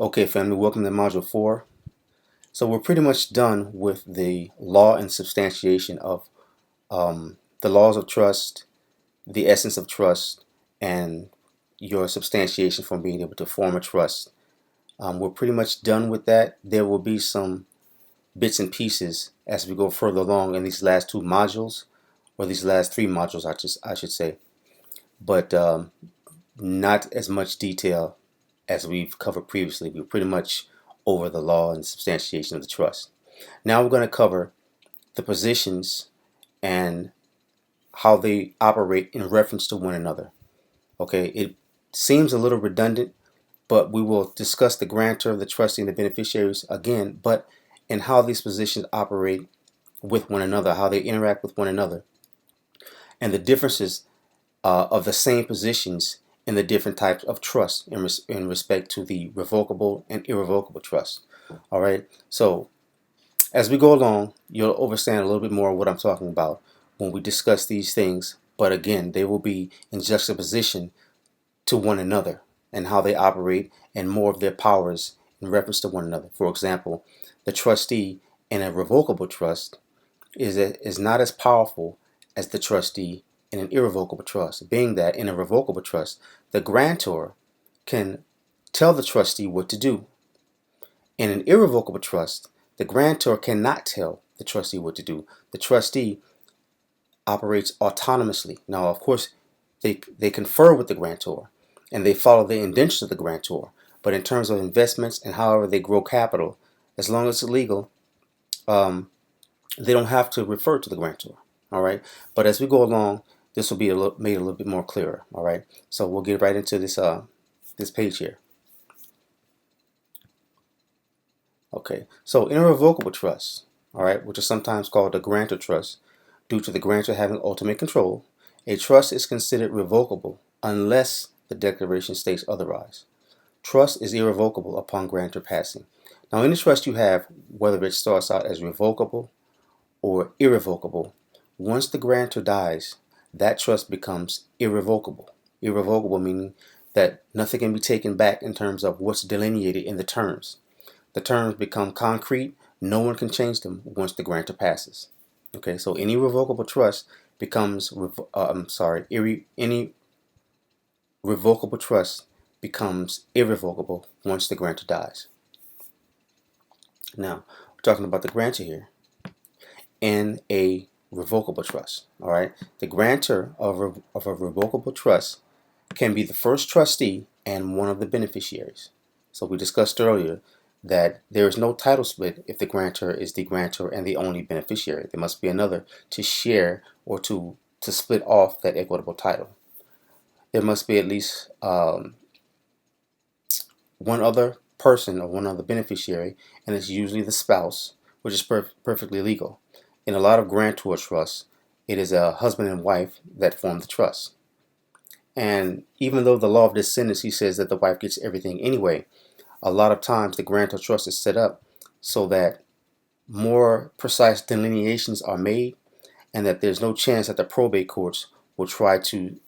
Okay, family, welcome to Module 4. So we're pretty much done with the law and substantiation of the laws of trust, the essence of trust, and your substantiation from being able to form a trust. We're pretty much done with that. There will be some bits and pieces as we go further along in these last two modules, or these last three modules, I should say, but not as much detail as we've covered previously. We're pretty much over the law and substantiation of the trust. Now we're going to cover the positions and how they operate in reference to one another. Okay, it seems a little redundant, but we will discuss the grantor, the trustee, and the beneficiaries again, but in how these positions operate with one another, how they interact with one another, and the differences of the same positions in the different types of trust in respect to the revocable and irrevocable trust. All right, so as we go along, you'll understand a little bit more of what I'm talking about when we discuss these things. But again, they will be in juxtaposition to one another and how they operate and more of their powers in reference to one another. For example, the trustee in a revocable trust is not as powerful as the trustee in an irrevocable trust, being that in a revocable trust, the grantor can tell the trustee what to do. In an irrevocable trust, the grantor cannot tell the trustee what to do. The trustee operates autonomously. Now, of course, they confer with the grantor and they follow the indentions of the grantor. But in terms of investments and however they grow capital, as long as it's legal, they don't have to refer to the grantor. All right. But as we go along, this will be made a little bit more clearer. All right. So we'll get right into this page here. Okay. So in a revocable trust, all right, which is sometimes called a grantor trust, due to the grantor having ultimate control, a trust is considered revocable unless the declaration states otherwise. Trust is irrevocable upon grantor passing. Now, in the trust you have, whether it starts out as revocable or irrevocable, once the grantor dies, that trust becomes irrevocable. Irrevocable meaning that nothing can be taken back in terms of what's delineated in the terms. The terms become concrete. No one can change them once the grantor passes. Okay, so any revocable trust becomes, any revocable trust becomes irrevocable once the grantor dies. Now, we're talking about the grantor here in a revocable trust. All right, the grantor of a revocable trust can be the first trustee and one of the beneficiaries. So we discussed earlier that there is no title split if the grantor is the grantor and the only beneficiary. There must be another to share or to split off that equitable title. There must be at least one other person or one other beneficiary, and it's usually the spouse, which is perfectly legal. In a lot of grantor trusts, it is a husband and wife that form the trust. And even though the law of descendancy says that the wife gets everything anyway, a lot of times the grantor trust is set up so that more precise delineations are made and that there's no chance that the probate courts will try to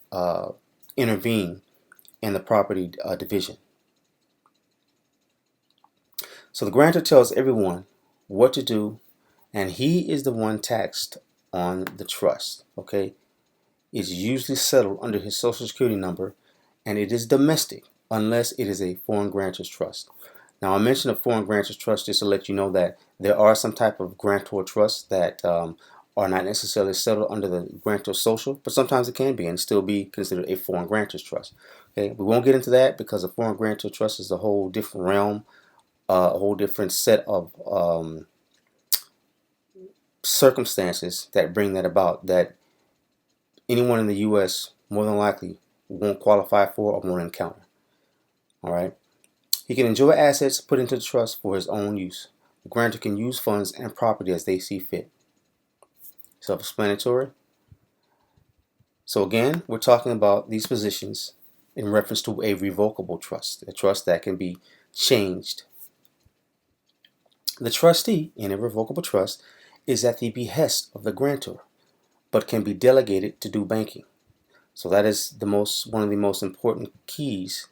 intervene in the property division. So the grantor tells everyone what to do, and he is the one taxed on the trust. Okay, it's usually settled under his social security number, and it is domestic unless it is a foreign grantor's trust. Now, I mentioned a foreign grantor's trust just to let you know that there are some type of grantor trusts that are not necessarily settled under the grantor social, but sometimes it can be and still be considered a foreign grantor's trust. Okay, we won't get into that because a foreign grantor trust is a whole different realm, a whole different set of circumstances that bring that about, that anyone in the U.S. more than likely won't qualify for or won't encounter. All right. He can enjoy assets put into the trust for his own use. The grantor can use funds and property as they see fit. Self-explanatory. So again, we're talking about these positions in reference to a revocable trust, a trust that can be changed. The trustee in a revocable trust is at the behest of the grantor, but can be delegated to do banking. So that is one of the most important keys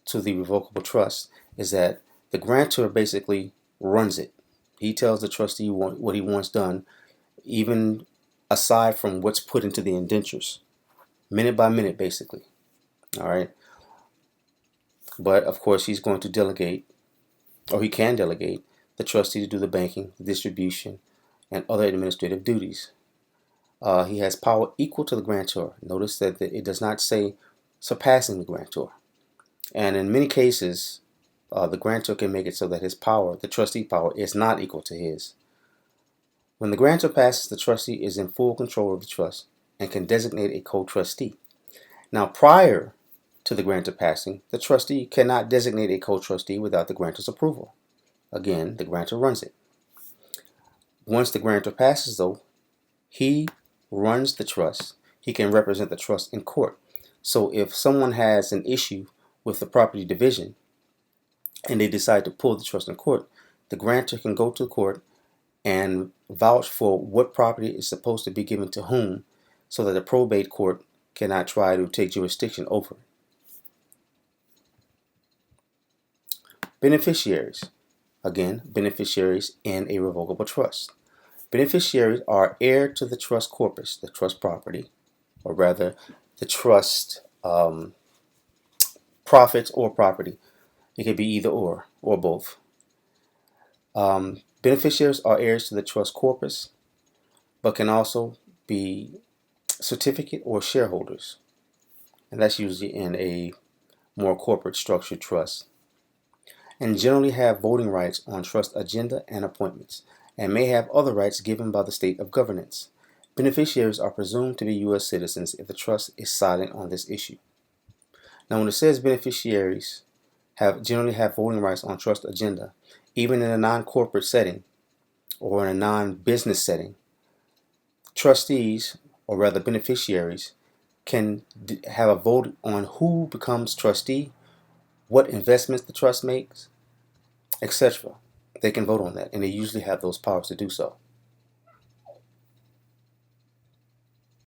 to the revocable trust is that the grantor basically runs it. He tells the trustee what he wants done, even aside from what's put into the indentures, minute by minute, basically. All right. But of course, he's going to delegate, or he can delegate, the trustee to do the banking, the distribution, and other administrative duties. He has power equal to the grantor. Notice that it does not say surpassing the grantor. And in many cases, the grantor can make it so that his power, the trustee power, is not equal to his. When the grantor passes, the trustee is in full control of the trust and can designate a co-trustee. Now, prior to the grantor passing, the trustee cannot designate a co-trustee without the grantor's approval. Again, the grantor runs it. Once the grantor passes, though, he runs the trust. He can represent the trust in court. So if someone has an issue with the property division and they decide to pull the trust in court, the grantor can go to court and vouch for what property is supposed to be given to whom, so that the probate court cannot try to take jurisdiction over it. Beneficiaries. Again, beneficiaries in a revocable trust. Beneficiaries are heir to the trust corpus, the trust property, or rather the trust profits or property. It could be either or both. Beneficiaries are heirs to the trust corpus, but can also be certificate or shareholders. And that's usually in a more corporate structured trust. And generally have voting rights on trust agenda and appointments, and may have other rights given by the state of governance. Beneficiaries are presumed to be U.S. citizens if the trust is silent on this issue. Now, when it says beneficiaries generally have voting rights on trust agenda, even in a non-corporate setting or in a non-business setting, trustees, or rather beneficiaries, can have a vote on who becomes trustee, what investments the trust makes, etc. They can vote on that, and they usually have those powers to do so.